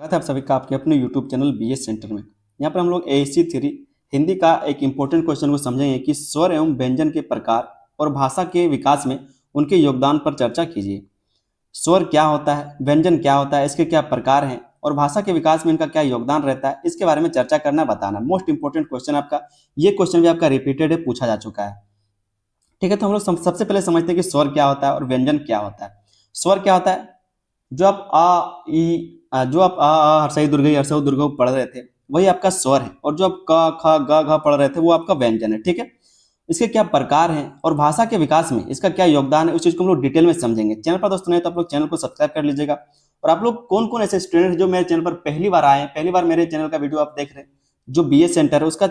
स्वागत है आप सभी का आपके अपने YouTube चैनल BS सेंटर में। यहाँ पर हम लोग ASC थ्योरी हिंदी का एक इम्पोर्टेंट क्वेश्चन को समझेंगे कि स्वर एवं व्यंजन के प्रकार और भाषा के विकास में उनके योगदान पर चर्चा कीजिए। स्वर क्या होता है, व्यंजन क्या होता है, इसके क्या प्रकार हैं और भाषा के विकास में इनका क्या योगदान रहता है, इसके बारे में चर्चा करना बताना। मोस्ट इंपॉर्टेंट क्वेश्चन आपका, ये क्वेश्चन भी आपका रिपीटेड है, पूछा जा चुका है। ठीक है, तो हम लोग सबसे पहले समझते हैं कि स्वर क्या होता है और व्यंजन क्या होता है। स्वर क्या होता है? जो आप हर्षई दुर्गई हर्षऊ दुर्गऊ पढ़ रहे थे वही आपका स्वर है, और जो आप क ख ग घ पढ़ रहे थे वो आपका व्यंजन है। ठीक है, इसके क्या प्रकार हैं और भाषा के विकास में इसका क्या योगदान है, उस चीज को हम लोग डिटेल में समझेंगे। चैनल पर दोस्तों नहीं तो आप लोग चैनल को सब्सक्राइब कर लीजिएगा। और आप लोग कौन कौन ऐसे स्टूडेंट जो मेरे चैनल पर पहली बार आए हैं, पहली बार मेरे चैनल का वीडियो आप देख रहे हैं, जो BS सेंटर है उसका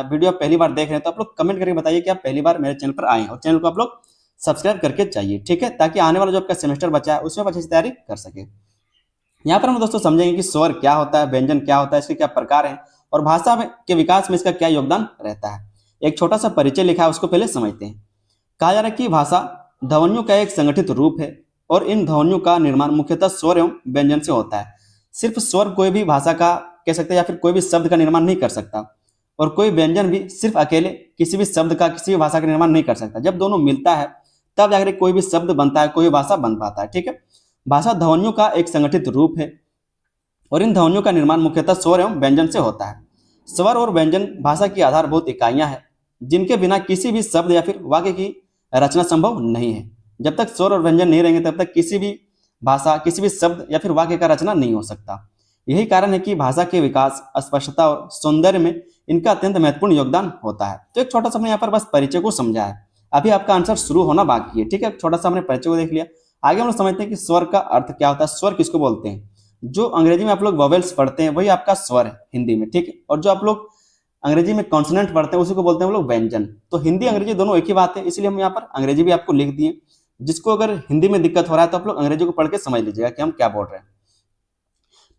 वीडियो आप पहली बार देख रहे हैं, तो आप लोग कमेंट करके बताइए कि आप पहली बार मेरे चैनल पर आए हैं, और चैनल को आप लोग सब्सक्राइब करके चाहिए। ठीक है, ताकि आने वाला जो आपका सेमेस्टर बचा है उसमें अच्छे से तैयारी कर सके। यहाँ पर हम दोस्तों समझेंगे कि स्वर क्या होता है, व्यंजन क्या होता है, इसके क्या प्रकार हैं और भाषा के विकास में इसका क्या योगदान रहता है। एक छोटा सा परिचय लिखा है, उसको पहले समझते हैं। कहा जा रहा है कि भाषा ध्वनियों का एक संगठित रूप है और इन ध्वनियों का निर्माण मुख्यतः स्वर एवं व्यंजन से होता है। सिर्फ स्वर कोई भी भाषा का कह सकते हैं या फिर कोई भी शब्द का निर्माण नहीं कर सकता, और कोई व्यंजन भी सिर्फ अकेले किसी भी शब्द का, किसी भी भाषा का निर्माण नहीं कर सकता। जब दोनों मिलता है तब जाकर कोई भी शब्द बनता है, कोई भाषा बन पाता है। ठीक है, भाषा ध्वनियों का एक संगठित रूप है और इन ध्वनियों का निर्माण मुख्यतः स्वर एवं व्यंजन से होता है। स्वर और व्यंजन भाषा की आधारभूत इकाइयां हैं, जिनके बिना किसी भी शब्द या फिर वाक्य की रचना संभव नहीं है। जब तक स्वर और व्यंजन नहीं रहेंगे तब तक किसी भी भाषा, किसी भी शब्द या फिर वाक्य का रचना नहीं हो सकता। यही कारण है कि भाषा के विकास, स्पष्टता और सौंदर्य में इनका अत्यंत महत्वपूर्ण योगदान होता है। तो एक छोटा सा हमने यहाँ पर बस परिचय को समझा है, अभी आपका आंसर शुरू होना बाकी है। ठीक है, छोटा सा हमने परिचय को देख लिया। आगे हम लोग समझते हैं कि स्वर का अर्थ क्या होता है, स्वर किसको बोलते हैं। जो अंग्रेजी में आप लोग वोवेल्स पढ़ते हैं वही आपका स्वर है हिंदी में। ठीक है, और जो आप लोग अंग्रेजी में कॉन्सोनेंट पढ़ते हैं उसी को बोलते हैं हम लोग व्यंजन। तो हिंदी अंग्रेजी दोनों एक ही बात है, इसलिए हम यहाँ पर अंग्रेजी भी आपको लिख दिए। जिसको अगर हिंदी में दिक्कत हो रहा है तो आप लोग अंग्रेजी को पढ़ के समझ लीजिएगा कि हम क्या बोल रहे हैं।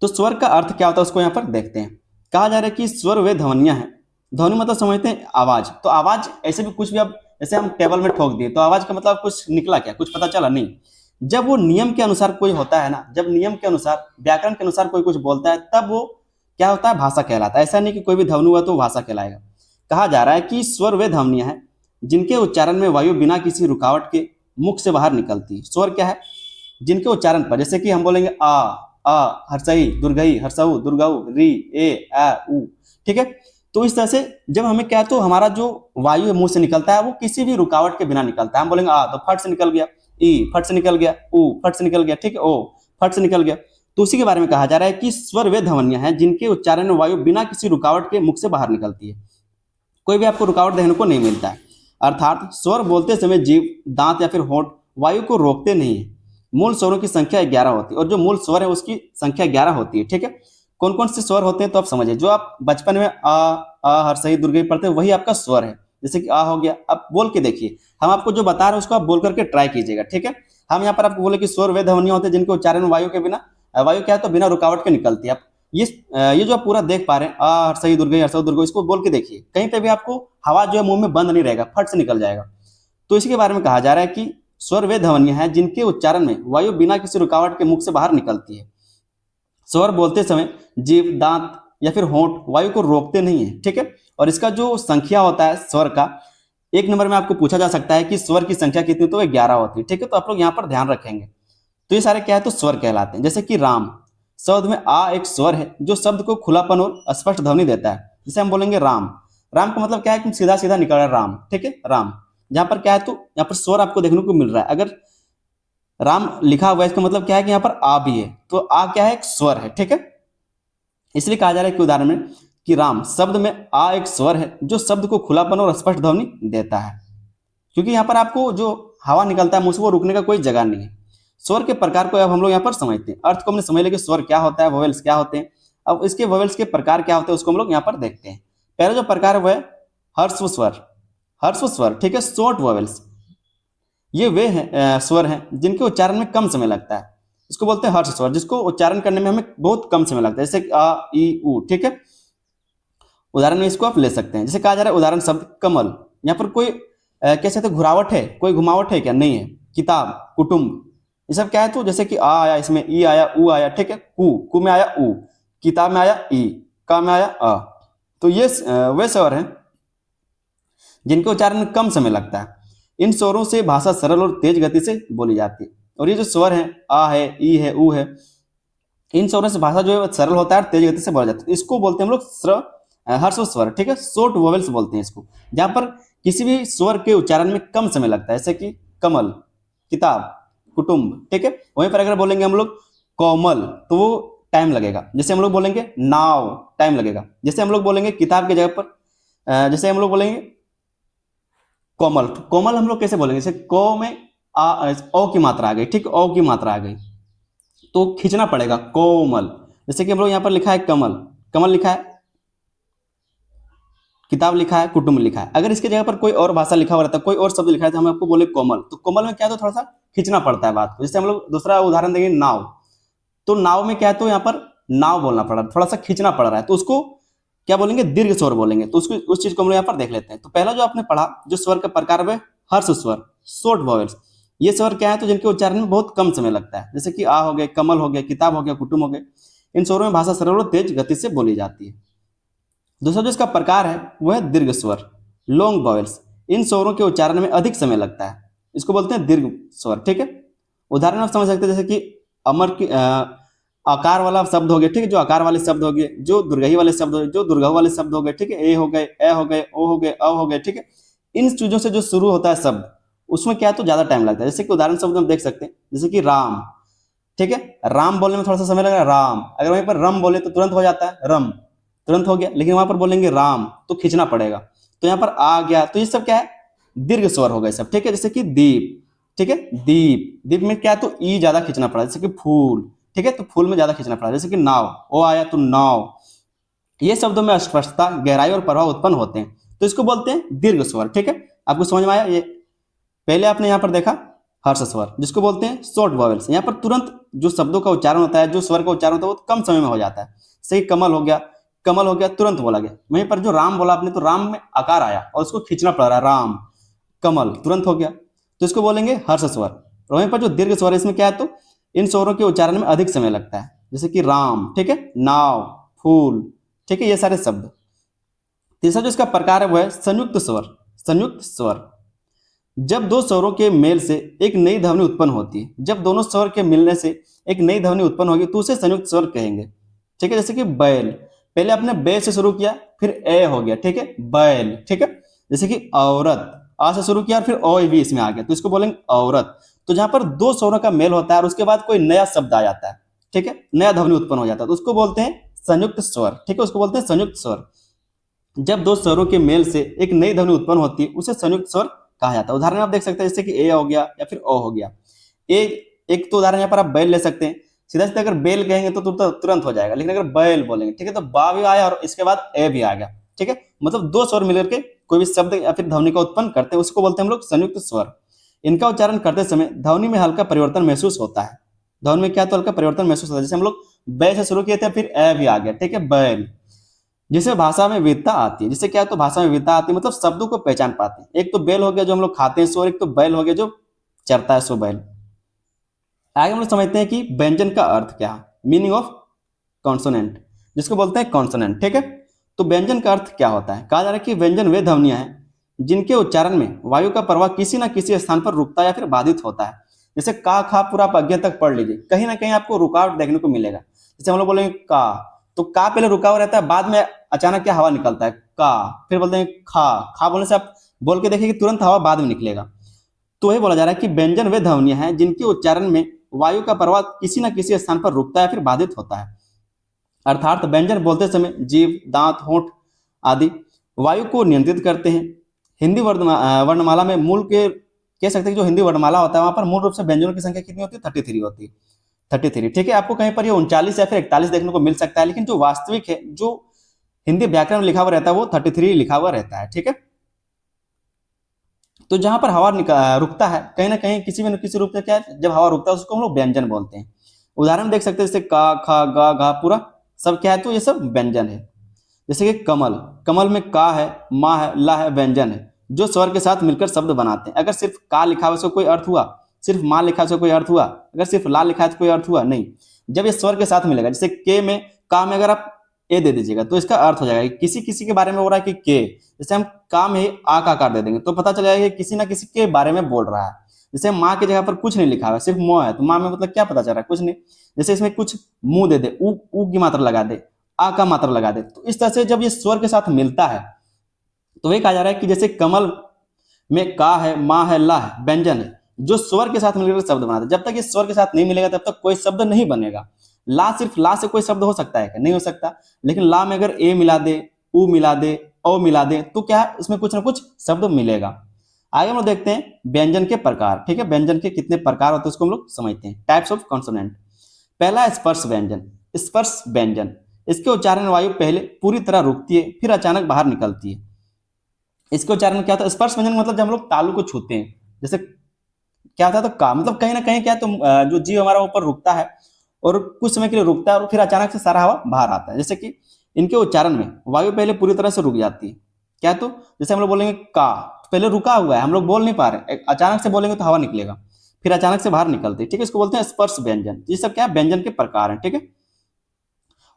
तो स्वर का अर्थ क्या होता है उसको यहाँ पर देखते हैं। कहा जा रहा है कि स्वर वे ध्वनियां हैं। ध्वनि मतलब समझते हैं आवाज। तो आवाज ऐसे भी कुछ भी, आप जैसे हम टेबल में ठोक दिए तो आवाज का मतलब कुछ निकला क्या, कुछ पता चला नहीं। जब वो नियम के अनुसार कोई होता है ना, जब नियम के अनुसार, व्याकरण के अनुसार कोई कुछ बोलता है, तब वो क्या होता है, भाषा कहलाता है। ऐसा नहीं कि कोई भी ध्वनि हुआ तो भाषा कहलाएगा। कहा जा रहा है कि स्वर वे ध्वनियां हैं जिनके उच्चारण में वायु बिना किसी रुकावट के मुख से बाहर निकलती है। स्वर क्या है? जिनके उच्चारण पर, जैसे कि हम बोलेंगे आ हर्षई दुर्गई हर्षऊ दुर्गऊ री ए आ उ। ठीक है, तो इस तरह से जब हमें क्या है तो हमारा जो वायु है मुंह से निकलता है वो किसी भी रुकावट के बिना निकलता है। हम बोलेंगे आ तो फट से निकल गया, ई फट से निकल गया, उ फट से निकल गया, ठीक है, ओ फट से निकल गया। तो उसी के बारे में कहा जा रहा है कि स्वर वे ध्वनियां हैं जिनके उच्चारण में वायु बिना किसी रुकावट के मुख से बाहर निकलती है। कोई भी आपको रुकावट देखने को नहीं मिलता है। अर्थात स्वर बोलते समय जीभ, दांत या फिर होंठ वायु को रोकते नहीं है। मूल स्वरों की संख्या 11 होती है और जो मूल स्वर है उसकी संख्या 11 होती है। ठीक है, कौन कौन से स्वर होते हैं तो आप समझिए। जो आप बचपन में आ हर्षई दुर्गई पढ़ते हैं वही आपका स्वर है। जैसे कि आ हो गया, अब बोल के देखिए। हम आपको जो बता रहे हैं उसको आप बोल करके ट्राई कीजिएगा। ठीक है, हम यहाँ पर आपको बोले कि स्वर वे ध्वनियां होते हैं जिनके उच्चारण में वायु के बिना, वायु क्या है तो बिना रुकावट के निकलती है। आप ये जो आप पूरा देख पा रहे हैं, आ हर्षई दुर्गई हर्षऊ दुर्गई, इसको बोल के देखिए। कहीं पे भी आपको हवा जो है मुंह में बंद नहीं रहेगा, फट से निकल जाएगा। तो इसी के बारे में कहा जा रहा है कि स्वर वे ध्वनियां हैं जिनके उच्चारण में वायु बिना किसी रुकावट के मुख से बाहर निकलती है। स्वर बोलते समय जीभ, दांत या फिर होंठ वायु को रोकते नहीं है। ठीक है, और इसका जो संख्या होता है स्वर का, एक नंबर में आपको पूछा जा सकता है कि स्वर की संख्या कितनी, तो 11 होती है। ठीक है, तो आप लोग यहाँ पर ध्यान रखेंगे। तो ये सारे क्या है तो स्वर कहलाते हैं। जैसे कि राम शब्द में आ एक स्वर है जो शब्द को खुलापन और स्पष्ट ध्वनि देता है। जैसे हम बोलेंगे राम, राम का मतलब क्या है कि सीधा सीधा निकल रहा है राम। ठीक है, राम जहां पर क्या है तो यहाँ पर स्वर आपको देखने को मिल रहा है। अगर राम लिखा हुआ है इसका मतलब क्या है कि यहाँ पर आ भी है, तो आ क्या है, एक स्वर है। ठीक है, इसलिए कहा जा रहा है कि उदाहरण में कि राम शब्द में आ एक स्वर है जो शब्द को खुलापन और स्पष्ट ध्वनि देता है। क्योंकि यहाँ पर आपको जो हवा निकलता है मुंह से वो रुकने का कोई जगह नहीं है। स्वर के प्रकार को अब हम लोग यहाँ पर समझते हैं। अर्थ को हमने समझ लिया कि स्वर क्या होता है, वोवेल्स क्या होते हैं। अब इसके वोवेल्स के प्रकार क्या होते हैं उसको हम लोग यहाँ पर देखते हैं। पहला जो प्रकार है वह है हर्स्व स्वर। हर्स्व स्वर, ठीक है, शॉर्ट वोवेल्स। ये वे हैं स्वर हैं जिनके उच्चारण में कम समय लगता है। इसको बोलते हैं हर्ष स्वर, जिसको उच्चारण करने में हमें बहुत कम समय लगता है। जैसे आ ई उ। ठीक है, उदाहरण में इसको आप ले सकते हैं। जैसे कहा जा रहा है उदाहरण शब्द कमल, यहाँ पर कोई कह सकते घुरावट है, कोई घुमावट है क्या, नहीं है। किताब, कुटुंब, ये सब क्या है तो जैसे कि आ आया, इसमें ई आया, उ आया। ठीक है, कु में आया उ, किताब में आया ई, का में आया अ। तो ये वे स्वर हैं जिनके उच्चारण में कम समय लगता है। इन स्वरों से भाषा सरल और तेज गति से बोली जाती है। और ये जो स्वर है, आ है, ई है, ऊ है, इन स्वरों से भाषा जो है सरल होता है और तेज गति से बोला जाता है। इसको बोलते हैं हम लोग हर्ष स्वर, ठीक है, शॉर्ट वोवेल्स बोलते हैं इसको, जहां पर किसी भी स्वर के उच्चारण में कम समय लगता है, जैसे कि कमल, किताब, कुटुंब, ठीक है। वहीं पर अगर बोलेंगे हम लोग कोमल तो वो टाइम लगेगा। जैसे हम लोग बोलेंगे नाव, टाइम लगेगा। जैसे हम लोग बोलेंगे किताब की जगह पर जैसे हम लोग बोलेंगे कोमल, तो कोमल हम लोग कैसे बोलेंगे, जैसे को में ओ की मात्रा आ गई, ठीक, ओ की मात्रा आ गई तो खींचना पड़ेगा कोमल। जैसे कि हम लोग यहाँ पर लिखा है कमल, कमल लिखा है, किताब लिखा है, कुटुंब लिखा है। अगर इसके जगह पर कोई और भाषा लिखा हुआ रहता है, कोई और शब्द लिखा है, तो हम आपको बोले कोमल, तो कोमल में क्या है, तो थोड़ा सा खींचना पड़ता है बात को। जैसे हम लोग दूसरा उदाहरण देंगे नाव, तो नाव में क्या है, तो यहाँ पर नाव बोलना पड़ रहा है, थोड़ा सा खींचना पड़ रहा है, तो उसको क्या बोलेंगे, दीर्घ स्वर बोलेंगे। तो उसको उस चीज को हम लोग यहाँ पर देख लेते हैं। तो पहला जो आपने पढ़ा जो स्वर का प्रकार है हर्ष स्वर, शॉर्ट वॉवेल्स। ये स्वर क्या है, तो जिनके उच्चारण में बहुत कम समय लगता है, जैसे कि आ हो गए, कमल हो गया, किताब हो गया, कुटुंब हो गए। इन स्वरों में भाषा सरल और तेज गति से बोली जाती है। दूसरा जो इसका प्रकार है वह है दीर्घ स्वर, लॉन्ग वॉवेल्स। इन स्वरों के उच्चारण में अधिक समय लगता है, इसको बोलते हैं दीर्घ स्वर, ठीक है। उदाहरण आप समझ सकते हैं, जैसे कि अमर की आकार वाला शब्द हो गया, ठीक है, जो आकार वाले शब्द हो गए, जो दुर्गही वाले शब्द हो गए, जो दुर्गह वाले शब्द हो गए, ठीक है, ए हो गए, ए हो गए, ओ हो गए, अ हो गए, ठीक है। इन चीजों से जो शुरू होता है शब्द, उसमें क्या है, तो ज्यादा टाइम लगता है। जैसे कि उदाहरण शब्द हम देख सकते हैं, जैसे कि राम, ठीक है, राम बोलने में थोड़ा सा समय लगेगा, राम। अगर वहीं पर रम बोले तो तुरंत हो जाता है, रम, तुरंत हो गया। लेकिन वहां पर बोलेंगे राम तो खींचना पड़ेगा, तो यहाँ पर आ गया। तो ये सब क्या है, दीर्घ स्वर हो गए सब, ठीक है। जैसे कि दीप, ठीक है, दीप, दीप में क्या है, तो ई ज्यादा खींचना पड़ा। जैसे कि फूल, ठीक है, तो फूल में ज्यादा खींचना पड़ा। जैसे कि नाव, ओ आया तो नाव। ये शब्दों में स्पष्टता, गहराई और प्रभाव उत्पन्न होते हैं, तो इसको बोलते हैं दीर्घ स्वर, ठीक है। आपको समझ में आया। ये पहले आपने यहाँ पर देखा हर्ष स्वर, जिसको बोलते हैं शॉर्ट वॉवेल्स। यहाँ पर तुरंत जो शब्दों का उच्चारण होता है, जो स्वर का उच्चारण होता है, वो कम समय में हो जाता है। सही, कमल हो गया, कमल हो गया, तुरंत बोला गया। वहीं पर जो राम बोला आपने, तो राम में आकार आया और उसको खींचना पड़ रहा है, राम, कमल, तुरंत हो गया, तो इसको बोलेंगे हर्ष स्वर। वहीं पर जो दीर्घ स्वर है, इसमें क्या है, तो इन स्वरों के उच्चारण में अधिक समय लगता है, जैसे कि राम, ठीक है, नाव, फूल, ठीक है, ये सारे शब्द। तीसरा जो इसका प्रकार है वो है संयुक्त स्वर, संयुक्त स्वर। जब दो स्वरों के मेल से एक नई ध्वनि उत्पन्न होती है, जब दोनों स्वर के मिलने से एक नई ध्वनि उत्पन्न होगी, तो उसे संयुक्त स्वर कहेंगे, ठीक है। जैसे कि बैल, पहले आपने बे से शुरू किया, फिर ए हो गया, ठीक है, बैल, ठीक है। जैसे कि औरत, आ से शुरू किया और फिर ओ भी इसमें आ गया, तो इसको बोलेंगे औरत। तो जहां पर दो स्वरों का मेल होता है और उसके बाद कोई नया शब्द आ जाता है, ठीक है, नया ध्वनि उत्पन्न हो जाता है, तो उसको बोलते हैं संयुक्त स्वर, ठीक है, उसको बोलते हैं संयुक्त स्वर। जब दो स्वरों के मेल से एक नई ध्वनि उत्पन्न होती है, उसे संयुक्त स्वर कहा जाता है। उदाहरण आप देख सकते हैं, जैसे कि ए हो गया या फिर ओ हो गया। ए, एक तो उदाहरण यहाँ पर आप बैल ले सकते हैं। सीधा सीधा अगर बेल कहेंगे तो तुरंत हो जाएगा, लेकिन अगर बैल बोलेंगे, ठीक है, तो बा भी आया और इसके बाद ए भी आ गया, ठीक है। मतलब दो स्वर मिलकर के कोई भी शब्द या फिर ध्वनि का उत्पन्न करते हैं, उसको बोलते हैं हम लोग संयुक्त स्वर। इनका उच्चारण करते समय ध्वनि में हल्का परिवर्तन महसूस होता है। ध्वनि में क्या, तो हल्का परिवर्तन महसूस होता है। जैसे हम लोग बै से शुरू किए थे, फिर ए भी आ गया, ठीक है, बैल। जिससे भाषा में विविधता आती है, जिससे क्या है, तो भाषा में विविधता आती है, मतलब शब्दों को पहचान पाते हैं। एक तो बेल हो गया जो हम लोग खाते हैं सो, एक तो बैल हो गया जो चरता है सो, बैल। आगे हम लोग समझते हैं कि व्यंजन का अर्थ क्या है, मीनिंग ऑफ कॉन्सोनेंट, जिसको बोलते हैं कॉन्सोनेंट, ठीक है। तो व्यंजन का अर्थ क्या होता है, कहा जा रहा है कि व्यंजन वे ध्वनियां हैं जिनके उच्चारण में वायु का प्रवाह किसी ना किसी स्थान पर रुकता या फिर बाधित होता है। जैसे का, खा, पूरा आप अज्ञा तक पढ़ लीजिए, कहीं ना कहीं आपको रुकावट देखने को मिलेगा। जैसे हम लोग बोलेंगे का, तो का पहले रुका हुआ रहता है, बाद में अचानक क्या हवा निकलता है, का। फिर बोलते हैं खा, खा बोलने से आप बोल के देखिए कि तुरंत हवा बाद में निकलेगा। तो ये बोला जा रहा है कि व्यंजन वे ध्वनियां हैं जिनके उच्चारण में वायु का प्रवाह किसी न किसी स्थान पर रुकता है फिर बाधित होता है। अर्थात व्यंजन बोलते समय जीभ, दांत, होंठ आदि वायु को नियंत्रित करते हैं। हिंदी वर्णमाला में मूल के कह सकते हैं, जो हिंदी वर्णमाला होता है वहां पर मूल रूप से व्यंजनों की संख्या कितनी होती है, 33 होती है, 33, ठीक है। आपको कहीं पर ये 39 या फिर 41 देखने को मिल सकता है, लेकिन जो वास्तविक है, जो हिंदी व्याकरण में लिखा हुआ रहता है, वो 33 लिखा हुआ रहता है, ठीक है। तो जहां पर हवा रुकता है, कहीं ना कहीं किसी न किसी रूप में क्या है, जब हवा रुकता है उसको हम लोग व्यंजन बोलते हैं। उदाहरण देख सकते हैं, जैसे का, खा, गा, घा, पूरा सब क्या है, तो ये सब व्यंजन है। जैसे कि कमल, कमल में का है, मा है, ला है, व्यंजन है, जो स्वर के साथ मिलकर शब्द बनाते हैं। अगर सिर्फ का लिखा हुआ कोई अर्थ हुआ, सिर्फ मां लिखा है कोई अर्थ हुआ, अगर सिर्फ ला लिखा है तो कोई अर्थ हुआ नहीं। जब ये स्वर के साथ मिलेगा, जैसे के में का में अगर आप ए दे दीजिएगा तो इसका अर्थ हो जाएगा कि किसी किसी के बारे में हो रहा है कि के। जैसे हम का में आ का आकार दे देंगे तो पता चल जाएगा कि किसी ना किसी के बारे में बोल रहा है। जैसे माँ की जगह पर कुछ नहीं लिखा हुआ, सिर्फ म है, तो माँ में मतलब क्या पता चल रहा है, कुछ नहीं। जैसे इसमें कुछ मुंह दे दे, ऊ की मात्रा लगा दे, आ का मात्रा लगा दे, तो इस तरह से जब ये स्वर के साथ मिलता है तो ये कहा जा रहा है कि जैसे कमल में का है, माँ है, ला है, व्यंजन है, जो स्वर के साथ मिलकर शब्द बनाते हैं। जब तक ये स्वर के साथ नहीं मिलेगा तब तक कोई शब्द नहीं बनेगा। ला, सिर्फ ला से कोई शब्द हो सकता है क्या? नहीं हो सकता। लेकिन ला में अगर ए मिला दे, ऊ मिला दे, ओ मिला दे, तो क्या है, इसमें कुछ ना कुछ शब्द मिलेगा। आगे हम लोग देखते हैं व्यंजन के प्रकार। ठीक है, व्यंजन के कितने प्रकार होते हैं उसको हम लोग समझते हैं। Types of consonant. पहला स्पर्श व्यंजन। स्पर्श व्यंजन, इसके उच्चारण वायु पहले पूरी तरह रुकती है, फिर अचानक बाहर निकलती है। इसके उच्चारण क्या होता है? स्पर्श व्यंजन मतलब जब हम लोग तालु को छूते हैं, जैसे क्या होता है, तो का मतलब कहीं ना कहीं क्या, तो जो जीव हमारा ऊपर रुकता है और कुछ समय के लिए रुकता है और फिर अचानक से सारा हवा बाहर आता है। जैसे कि इनके उच्चारण में वायु पहले पूरी तरह से रुक जाती है। क्या, तो जैसे हम लोग बोलेंगे का, पहले रुका हुआ है, हम लोग बोल नहीं पा रहे, अचानक से बोलेंगे तो हवा निकलेगा, फिर अचानक से बाहर निकलती है। ठीक है, इसको बोलते हैं स्पर्श व्यंजन। ये सब क्या है, व्यंजन के प्रकार हैं। ठीक है,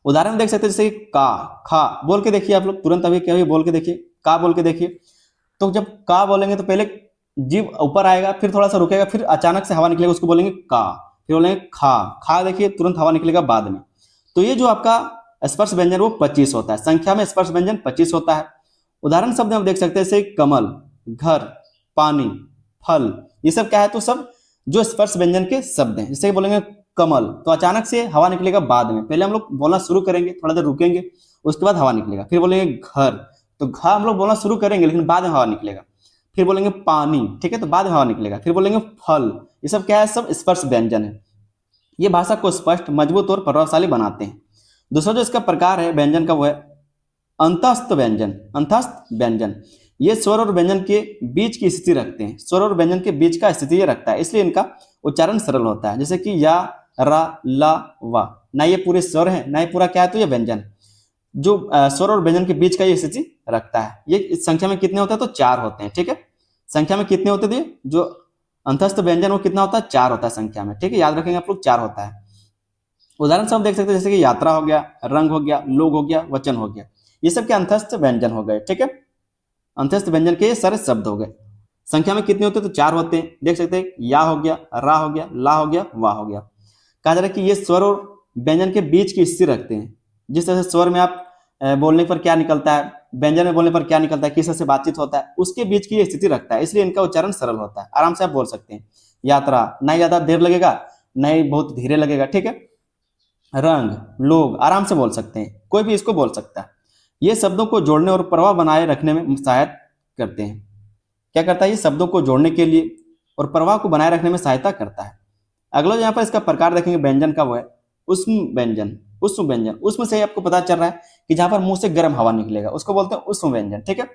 उदाहरण देख सकते हैं, जैसे का, खा बोल के देखिए आप लोग, तुरंत अभी क्या बोल के देखिए, का बोल के देखिए। तो जब का बोलेंगे तो पहले जीव ऊपर आएगा, फिर थोड़ा सा रुकेगा, फिर अचानक से हवा निकलेगा, उसको बोलेंगे का। फिर बोलेंगे खा, खा देखिए तुरंत हवा निकलेगा बाद में। तो ये जो आपका स्पर्श व्यंजन वो 25 होता है, संख्या में स्पर्श व्यंजन 25 होता है। उदाहरण शब्द हम देख सकते हैं, जैसे कमल, घर, पानी, फल, ये सब क्या है, तो सब जो स्पर्श व्यंजन के शब्द हैं। जैसे बोलेंगे कमल, तो अचानक से हवा निकलेगा बाद में, पहले हम लोग बोलना शुरू करेंगे, थोड़ा देर रुकेंगे, उसके बाद हवा निकलेगा। फिर बोलेंगे घर, तो घा हम लोग बोलना शुरू करेंगे लेकिन बाद में हवा निकलेगा। फिर बोलेंगे पानी, ठीक है, तो बाद में हवा निकलेगा। फिर बोलेंगे फल, ये सब क्या है, सब स्पर्श व्यंजन है। ये भाषा को स्पष्ट, मजबूत और प्रभावशाली बनाते हैं। दूसरा जो इसका प्रकार है व्यंजन का वो है अंतस्थ व्यंजन। अंतस्थ व्यंजन, ये स्वर और व्यंजन के बीच की स्थिति रखते हैं। स्वर और व्यंजन के बीच का स्थिति ये रखता है, इसलिए इनका उच्चारण सरल होता है। जैसे कि या, रा, ला, वा, ना ये पूरे स्वर है ना ये पूरा क्या है, तो ये व्यंजन है। जो स्वर और व्यंजन के बीच का ये स्थिति रखता है। ये इस संख्या में कितने होते हैं, तो 4 होते हैं। ठीक है, संख्या में कितने होते थे, जो अंतस्थ व्यंजन वो कितना होता है, 4 होता है संख्या में। ठीक है, याद रखेंगे आप लोग, 4 होता है। उदाहरण से हम देख सकते हैं, जैसे कि यात्रा हो गया, रंग हो गया, लोग हो गया, वचन हो गया, ये सब के अंतस्थ व्यंजन हो गए। ठीक है, अंतस्थ व्यंजन के सारे शब्द हो गए। संख्या में कितने होते हैं, तो 4 होते हैं। देख सकते हैं, या हो गया, रा हो गया, ला हो गया, वा हो गया। कहा जा रहा है कि ये स्वर और व्यंजन के बीच की स्थिति रखते हैं। जिस तरह से स्वर में आप बोलने पर क्या निकलता है, व्यंजन में बोलने पर क्या निकलता है, किस तरह से बातचीत होता है, उसके बीच की स्थिति रखता है, इसलिए इनका उच्चारण सरल होता है। आराम से आप बोल सकते हैं। यात्रा, ना ही ज्यादा देर लगेगा ना ही बहुत धीरे लगेगा। ठीक है, रंग, लोग, आराम से बोल सकते हैं, कोई भी इसको बोल सकता है। ये शब्दों को जोड़ने और प्रवाह बनाए रखने में सहायता करते हैं। क्या करता है, ये शब्दों को जोड़ने के लिए और प्रवाह को बनाए रखने में सहायता करता है। अगला यहाँ पर इसका प्रकार देखेंगे व्यंजन का, वो है उष्म व्यंजन। उष्म व्यंजन, उष्म से आपको पता चल रहा है कि जहां पर मुंह से गर्म हवा निकलेगा उसको बोलते हैं उष्म व्यंजन। ठीक है,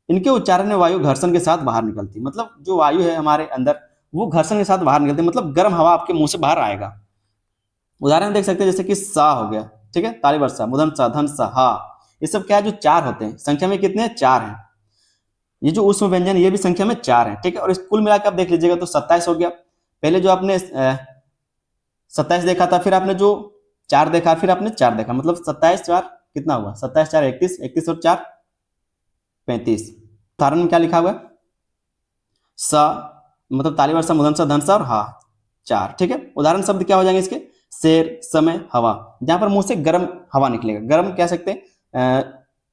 इनके उच्चारण में वायु घर्षण के साथ बाहर निकलती है, मतलब जो वायु है हमारे अंदर वो घर्षण के साथ बाहर निकलती है, मतलब गर्म हवा आपके मुंह से बाहर आएगा। उदाहरण देख सकते हैं, जैसे कि सा हो गया, ठीक है, ताली वर्षा, मुदन सा, धन सा, हा, ये सब क्या है, जो 4 होते हैं। संख्या में कितने, 4 हैं। ये जो उष्म व्यंजन ये भी संख्या में 4 है। ठीक है, और इस कुल मिलाकर आप देख लीजिएगा तो 27 हो गया। पहले जो आपने 27 देखा था, फिर आपने जो 4 देखा, फिर आपने 4 देखा, मतलब 27 4 कितना हुआ, 27 4 31, 31 और 4 35। उदाहरण में क्या लिखा हुआ है, सा मतलब ताली वर्षा, मुदन सा, धन सा और हा, 4। ठीक है, उदाहरण शब्द क्या हो जाएंगे इसके, शेर, समय, हवा, जहां पर मुंह से गर्म हवा निकलेगा, गर्म कह सकते हैं,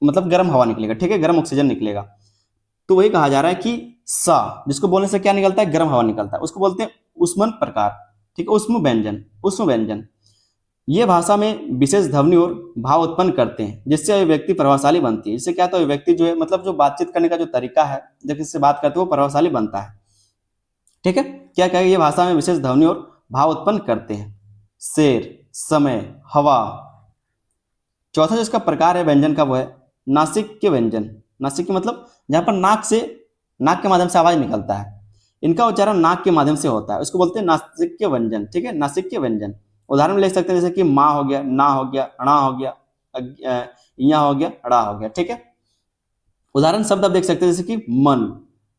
मतलब गर्म हवा निकलेगा। ठीक है, गर्म ऑक्सीजन निकलेगा। तो वही कहा जा रहा है कि सा, जिसको बोलने से क्या निकलता है, गर्म हवा निकलता है, उसको बोलते हैं उष्मन प्रकार। ठीक है, उष्म व्यंजन। उष्म व्यंजन ये भाषा में विशेष ध्वनि और भाव उत्पन्न करते हैं, जिससे अभिव्यक्ति प्रभावशाली बनती है। इससे क्या होता है, अभिव्यक्ति जो है मतलब जो बातचीत करने का जो तरीका है, जब किसी से बात करते हैं वो प्रभावशाली बनता है। ठीक है, क्या कहेगा, ये भाषा में विशेष ध्वनि और भाव उत्पन्न करते हैं। शेर, समय, हवा। चौथा जो इसका प्रकार है व्यंजन का वो है नासिक के व्यंजन। नासिक के मतलब जहां पर नाक के माध्यम से आवाज निकलता है, इनका उच्चारण नाक के माध्यम से होता है, उसको बोलते हैं नासिक के व्यंजन। ठीक है, नासिक के व्यंजन। उदाहरण ले सकते हैं, जैसे कि माँ हो गया, ना हो गया, णा हो गया, या हो गया, ड़ा हो गया। ठीक है, उदाहरण शब्द आप देख सकते हैं, जैसे कि मन,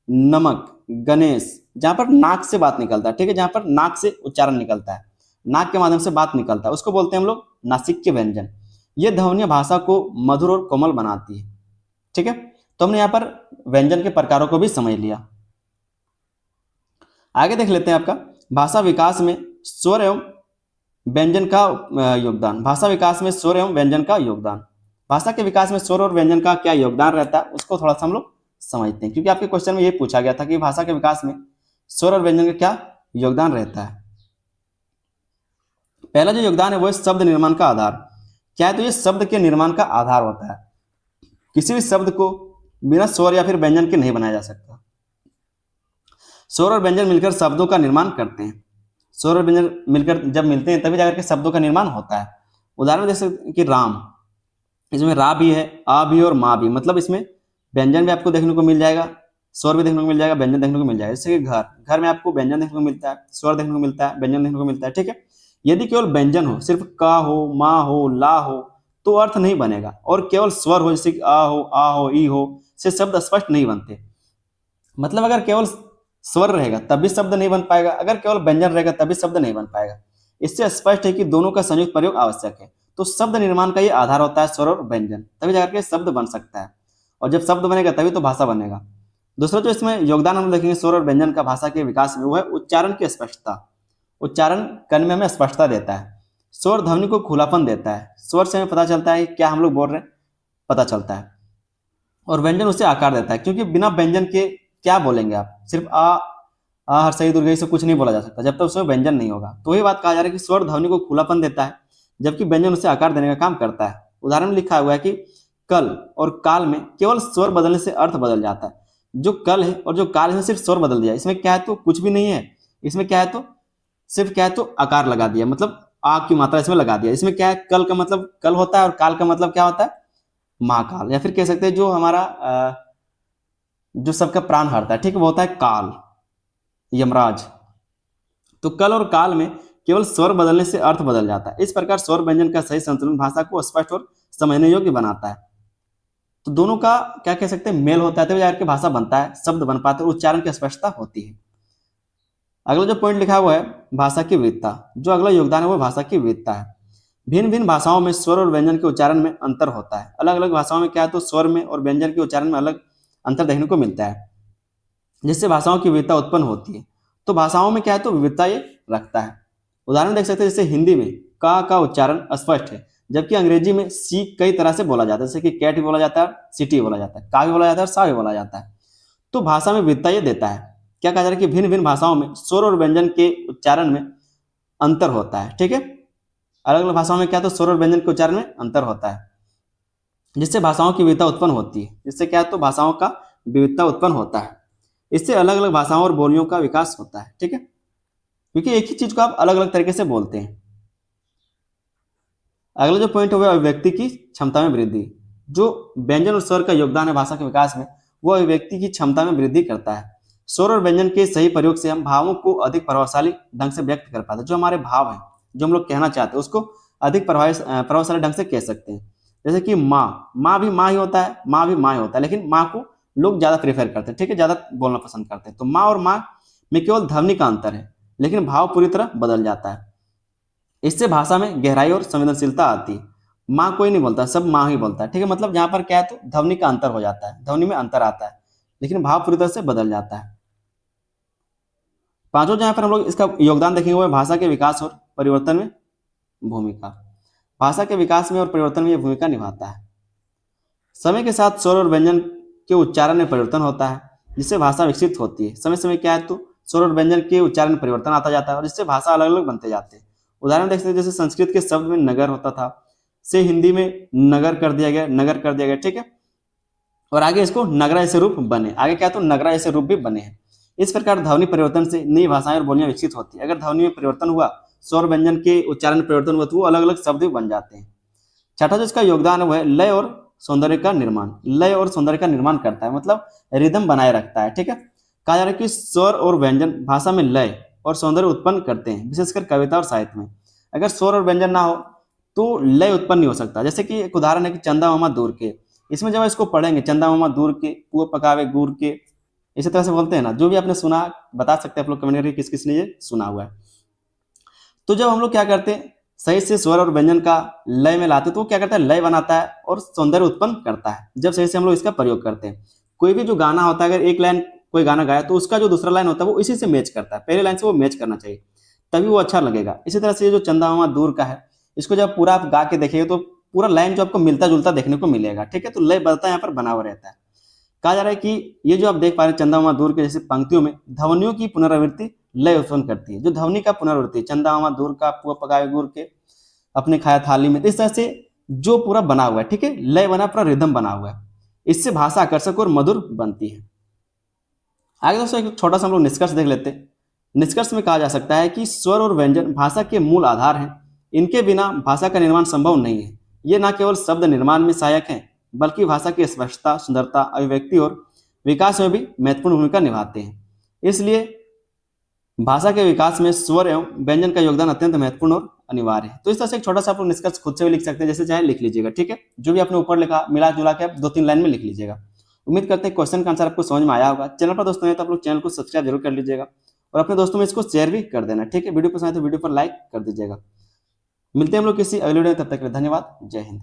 नमक, गणेश, जहां पर नाक से बात निकलता है। ठीक है, जहां पर नाक से उच्चारण निकलता है, नाक के माध्यम से बात निकलता है, उसको बोलते हैं हम लोग नासिक के व्यंजन। ये ध्वनियां भाषा को मधुर और कोमल बनाती है। ठीक है, तो हमने यहाँ पर व्यंजन के प्रकारों को भी समझ लिया। आगे देख लेते हैं आपका भाषा विकास में स्वर एवं व्यंजन का योगदान। भाषा विकास में स्वर एवं व्यंजन का योगदान। भाषा के विकास में स्वर और व्यंजन का क्या योगदान रहता है उसको थोड़ा सा हम लोग समझते हैं, क्योंकि आपके क्वेश्चन में ये पूछा गया था कि भाषा के विकास में स्वर और व्यंजन का क्या योगदान रहता है। पहला जो योगदान है वो है शब्द निर्माण का आधार। क्या है, तो ये शब्द के निर्माण का आधार होता है। किसी भी शब्द को बिना स्वर या फिर व्यंजन के नहीं बनाया जा सकता। स्वर और व्यंजन मिलकर शब्दों का निर्माण करते हैं। स्वर और व्यंजन मिलकर जब मिलते हैं तभी जाकर के शब्दों का निर्माण होता है। उदाहरण जैसे कि राम, इसमें रा भी है, आ भी और माँ भी, मतलब इसमें व्यंजन भी आपको देखने को मिल जाएगा, स्वर भी देखने को मिल जाएगा, व्यंजन देखने को मिल जाएगा। जैसे कि घर, घर में आपको व्यंजन देखने को मिलता है, स्वर देखने को मिलता है, व्यंजन देखने को मिलता है। ठीक है, यदि केवल व्यंजन हो, सिर्फ का हो, माँ हो, ला हो, तो अर्थ नहीं बनेगा। और केवल स्वर हो, जैसे आ हो, ई हो, से शब्द स्पष्ट नहीं बनते। मतलब अगर केवल स्वर रहेगा तब भी शब्द नहीं बन पाएगा, अगर केवल व्यंजन रहेगा तब भी शब्द नहीं बन पाएगा। इससे स्पष्ट है कि दोनों का संयुक्त प्रयोग आवश्यक है। तो शब्द निर्माण का ये आधार होता है स्वर और व्यंजन, तभी जाकर के शब्द बन सकता है। और जब शब्द बनेगा तभी तो भाषा बनेगा। दूसरा जो इसमें योगदान हम देखेंगे स्वर और व्यंजन का भाषा के विकास में, वो है उच्चारण की स्पष्टता। उच्चारण करने में हमें स्पष्टता देता है। स्वर ध्वनि को खुलापन देता है। स्वर से हमें पता चलता है क्या हम लोग बोल रहे हैं, पता चलता है। और व्यंजन उसे आकार देता है, क्योंकि बिना व्यंजन के क्या बोलेंगे आप, सिर्फ आ हर सही दुर्गई से कुछ नहीं बोला जा सकता जब तक उसमें व्यंजन नहीं होगा। तो वही बात कहा जा रहा है कि स्वर ध्वनि को खुलापन देता है, जबकि व्यंजन उसे आकार देने का काम करता है। उदाहरण में लिखा हुआ है कि कल और काल में केवल स्वर बदलने से अर्थ बदल जाता है। जो कल है और जो काल है सिर्फ स्वर बदल दिया, इसमें क्या है तो कुछ भी नहीं है। इसमें क्या है तो सिर्फ क्या है तो आकार लगा दिया, मतलब आ की मात्रा इसमें लगा दिया। इसमें क्या है, कल का मतलब कल होता है और काल का मतलब क्या होता है, महाकाल, या फिर कह सकते हैं जो हमारा जो सबका प्राण हरता है, ठीक है, वो होता है काल, यमराज। तो कल और काल में केवल स्वर बदलने से अर्थ बदल जाता है। इस प्रकार स्वर व्यंजन का सही संतुलन भाषा को स्पष्ट और समझने योग्य बनाता है। तो दोनों का क्या कह सकते हैं, मेल होता है तभी जाकर के भाषा बनता है, शब्द बन पाते हैं, उच्चारण की स्पष्टता होती है। अगला जो पॉइंट लिखा हुआ है भाषा की विविधता। जो अगला योगदान है वो भाषा की विविधता है। भिन्न भिन्न भाषाओं में स्वर और व्यंजन के उच्चारण में अंतर होता है। अलग अलग भाषाओं में क्या है तो स्वर में और व्यंजन के उच्चारण में अलग अंतर देखने को मिलता है, जिससे भाषाओं की विविधता उत्पन्न होती है। तो भाषाओं में क्या है तो विविधता ये रखता है। उदाहरण देख सकते हैं, जैसे हिंदी में का उच्चारण स्पष्ट है, जबकि अंग्रेजी में सी कई तरह से बोला जाता है, जैसे कि कैट भी बोला जाता है, सिटी बोला जाता है, का भी बोला जाता है, सा भी बोला जाता है। तो भाषा में विविधता ये देता है। क्या कहा जा रहा है कि भिन्न भिन्न भाषाओं में स्वर और व्यंजन के उच्चारण में अंतर होता है। ठीक है, अलग अलग भाषाओं में क्या तो स्वर और व्यंजन के उच्चारण में अंतर होता है, जिससे भाषाओं की विविधता उत्पन्न होती है। जिससे क्या है तो भाषाओं का विविधता उत्पन्न होता है। इससे अलग अलग भाषाओं और बोलियों का विकास होता है। ठीक है, क्योंकि एक ही चीज को आप अलग अलग तरीके से बोलते हैं। अगला जो पॉइंट है अभिव्यक्ति की क्षमता में वृद्धि। जो व्यंजन और स्वर का योगदान है भाषा के विकास में, वो अभिव्यक्ति की क्षमता में वृद्धि करता है। स्वर और व्यंजन के सही प्रयोग से हम भावों को अधिक प्रभावशाली ढंग से व्यक्त कर पाते हैं। जो हमारे भाव हैं, जो हम लोग कहना चाहते हैं, उसको अधिक प्रभावशाली ढंग से कह सकते हैं। जैसे कि माँ, माँ भी माँ ही होता है, माँ भी माँ ही होता है, लेकिन माँ को लोग ज्यादा प्रेफर करते हैं। ठीक है, ज्यादा बोलना पसंद करते हैं। तो माँ और माँ में केवल ध्वनि का अंतर है, लेकिन भाव पूरी तरह बदल जाता है। इससे भाषा में गहराई और संवेदनशीलता आती है। माँ कोई नहीं बोलता, सब माँ ही बोलता है। ठीक है, मतलब यहाँ पर क्या है तो ध्वनि का अंतर हो जाता है, ध्वनि में अंतर आता है, लेकिन भाव पूरी तरह से बदल जाता है। पांचों जहां पर हम लोग इसका योगदान देखेंगे वो है भाषा के विकास और परिवर्तन में भूमिका। भाषा के विकास में और परिवर्तन में यह भूमिका निभाता है। समय के साथ स्वर और व्यंजन के उच्चारण में परिवर्तन होता है, जिससे भाषा विकसित होती है। समय समय क्या है तो स्वर और व्यंजन के उच्चारण में परिवर्तन आता जाता है, और जिससे भाषा अलग अलग बनते जाते हैं। उदाहरण देख सकते हैं, जैसे संस्कृत के शब्द में नगर होता था, से हिंदी में नगर कर दिया गया, नगर कर दिया गया। ठीक है, और आगे इसको नगरा ऐसे रूप बने, आगे क्या तो नगरा ऐसे रूप भी बने हैं। इस प्रकार ध्वनि परिवर्तन से नई भाषाएं और बोलियां विकसित होती है। अगर ध्वनि में परिवर्तन हुआ, स्वर व्यंजन के उच्चारण में परिवर्तन हुआ, तो वो अलग अलग शब्द भी बन जाते हैं। छठा जो इसका योगदान है वो है लय और सौंदर्य का निर्माण। लय और सौंदर्य का निर्माण करता है, मतलब रिदम बनाए रखता है। ठीक है, कहा जा रहा है कि स्वर और व्यंजन भाषा में लय और सौंदर्य उत्पन्न करते हैं, विशेषकर कविता और साहित्य में। अगर स्वर और व्यंजन ना हो तो लय उत्पन्न नहीं हो सकता। जैसे कि एक उदाहरण है कि चंदा मामा दूर के, इसमें जब इसको पढ़ेंगे, चंदा मामा दूर के पुआ पकावे गुड़ के, इसी तरह से बोलते हैं ना। जो भी आपने सुना बता सकते हैं आप लोग कमेंट करके किस किस ने ये सुना हुआ है। तो जब हम लोग क्या करते हैं, सही से स्वर और व्यंजन का लय में लाते तो वो क्या करता है, लय बनाता है और सौंदर्य उत्पन्न करता है जब सही से हम लोग इसका प्रयोग करते हैं। कोई भी जो गाना होता है, अगर एक लाइन कोई गाना गाया तो उसका जो दूसरा लाइन होता है वो इसी से मैच करता है, पहले लाइन से वो मैच करना चाहिए, तभी वो अच्छा लगेगा। इसी तरह से ये जो चंदा मामा दूर का है, इसको जब पूरा आप गा के देखेंगे तो पूरा लाइन जो आपको मिलता जुलता देखने को मिलेगा, ठीक है। तो लय बदलता यहाँ पर बना हुआ रहता है। कहा जा रहा है कि ये जो आप देख पा रहे हैं चंदा मामा दूर के जैसे पंक्तियों में ध्वनियों की पुनरावृत्ति लय उत्पन्न करती है। जो ध्वनि का पुनरावृत्ति, चंदा मामा दूर का पुआ पकाए गुड़ के अपने खाया थाली में, इस तरह से जो पूरा बना हुआ है, ठीक है, लय बना, पूरा रिदम बना हुआ है, इससे भाषा आकर्षक और मधुर बनती है। आगे दोस्तों एक छोटा सा हम लोग निष्कर्ष देख लेते हैं। निष्कर्ष में कहा जा सकता है कि स्वर और व्यंजन भाषा के मूल आधार हैं। इनके बिना भाषा का निर्माण संभव नहीं है। ये न केवल शब्द निर्माण में सहायक हैं, बल्कि भाषा की स्पष्टता, सुंदरता, अभिव्यक्ति और विकास में भी महत्वपूर्ण भूमिका निभाते हैं। इसलिए भाषा के विकास में स्वर एवं व्यंजन का योगदान अत्यंत महत्वपूर्ण और अनिवार्य है। तो इस तरह से एक छोटा सा आप लोग निष्कर्ष खुद से भी लिख सकते हैं, जैसे चाहे लिख लीजिएगा, ठीक है। जो भी आपने ऊपर लिखा मिला जुला के आप 2-3 लाइन में लिख लीजिएगा। उम्मीद करते हैं क्वेश्चन का आंसर आपको समझ में आया होगा। चैनल पर दोस्तों है तो आप लोग चैनल को सब्सक्राइब जरूर कर लीजिएगा और अपने दोस्तों में इसको शेयर भी कर देना, ठीक है। वीडियो पसंद आए तो वीडियो पर लाइक कर दीजिएगा। मिलते हैं हम लोग किसी अगले वीडियो में, तब तक के लिए धन्यवाद। जय हिंद।